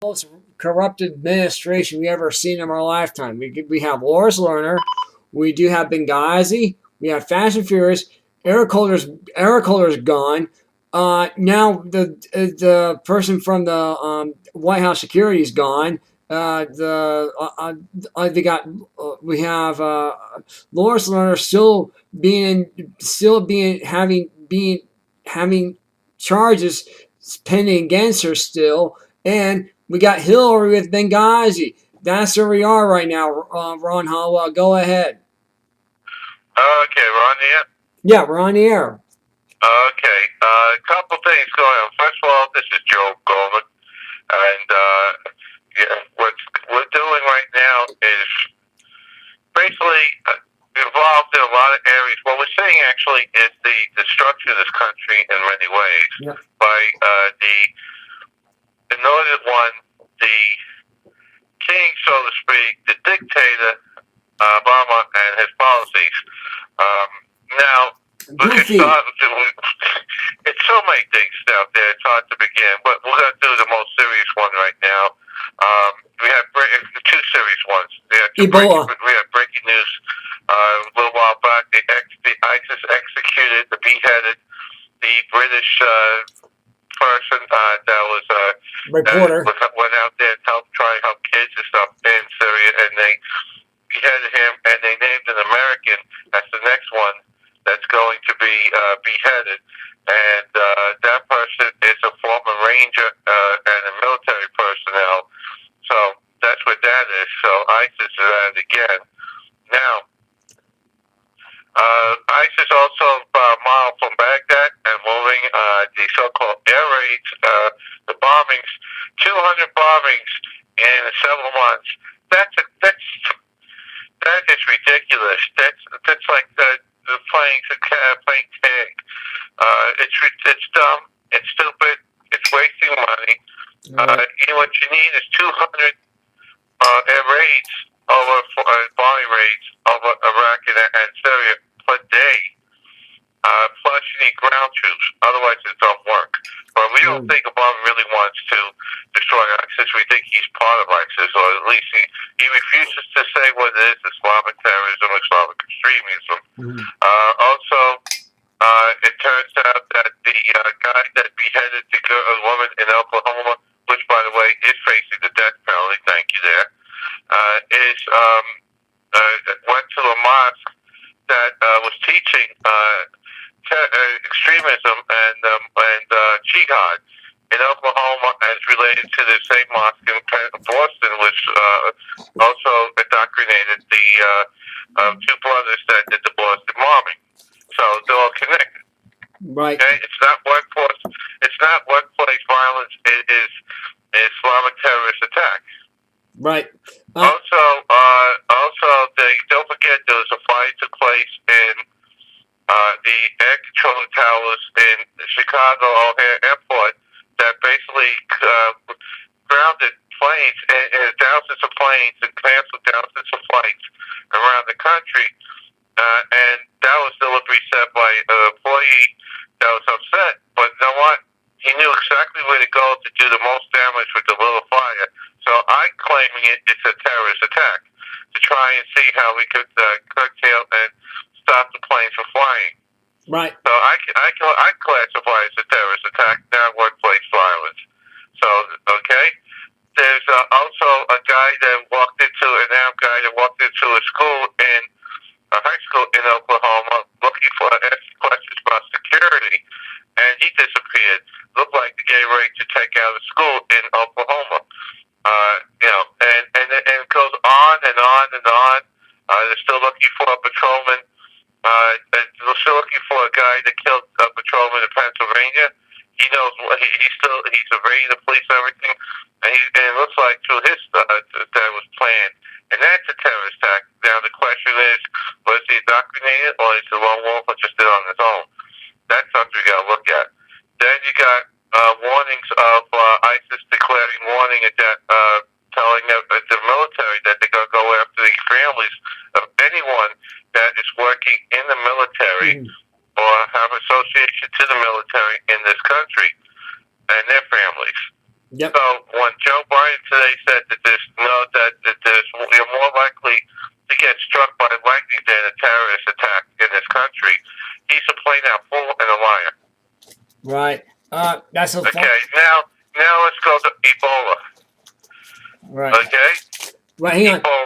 most corrupted administration we ever seen in our lifetime. We have Loris Lerner, we do have Benghazi, we have Fast and Furious. Eric Holder's gone. Now the person from the White House security is gone. They got we have Loris Lerner having charges pending against her still, and we got Hillary with Benghazi. That's where we are right now. Ron Howell, go ahead. Okay, we're on the air? Yeah, we're on the air. Okay, a couple things going on. First of all, this is Joe Goldner, and what we're doing right now is basically involved in a lot of areas. What we're seeing actually is the destruction of this country in many ways by the Northern one, the king, so to speak, the dictator, Obama, and his policies. Now, we can start. It's so many things out there. It's hard to begin, but we're going to do the most serious one right now. We have two serious ones. Ebola. We have breaking news a little while back. The ISIS executed, beheaded the British person that was reporter went out there and try to help kids and stuff in Syria, and they beheaded him, and they named an American as the next one that's going to be beheaded, and that person is a former ranger and a military personnel. So that's what that is. So ISIS is at it again. Now, ISIS also modeled from Baghdad and moving the so-called air raids, the bombings, 200 bombings in several months. That is ridiculous. That's like playing tag. It's dumb. It's stupid. It's wasting money. What you need is 200 air raids bombing raids over Iraq and Syria per day. Plus, you need ground troops. Otherwise, it don't work. But we don't think Obama really wants to destroy ISIS. We think he's part of ISIS, or at least he refuses to say what it is: Islamic terrorism, Islamic extremism. Also, it turns out that the guy that beheaded a woman in Oklahoma, which, by the way, is facing the death penalty. Thank you there. Went to a mosque that was teaching extremism and jihad in Oklahoma, and is related to the same mosque in Boston, which also indoctrinated the two brothers that did the Boston bombing. So they're all connected. Right. Okay? It's not workplace violence. It is Islamic terrorist attack. Right. Don't forget there was a fire took place in the air control towers in Chicago O'Hare Airport that basically grounded planes and thousands of planes and canceled thousands of flights around the country. And that was deliberately set by an employee that was upset. But you know what? He knew exactly where to go to do the most damage with the little fire. So I'm claiming it's a terrorist attack to try and see how we could curtail and stop the planes from flying. Right. So I classify it as a terrorist attack, not workplace violence. So, okay? There's also a guy that walked into, an armed guy that walked into a school in a high school in Oklahoma looking for asking questions about security, and he disappeared. Looked like the getting ready to take out a school in Oklahoma. And it goes on and on and on. They're still looking for a patrolman. They're still looking for a guy that killed a patrolman in Pennsylvania. He knows he's evading the police and everything, and it looks like through his that was planned. And that's a terrorist attack. Now the question is, was he indoctrinated, or is he a lone wolf, or just did it on his own? That's something we got to look at. Then you got warnings of ISIS declaring warning that telling the military that they're going to go after the families of anyone that is working in the military or have association to the military in this country and their families. Yep. So when Joe Biden today said that you're more likely to get struck by lightning than a terrorist attack in this country, he's a plain out fool and a liar. Right. That's a Okay. Now let's go to Ebola. Right. Okay. Right. Hang on. Ebola.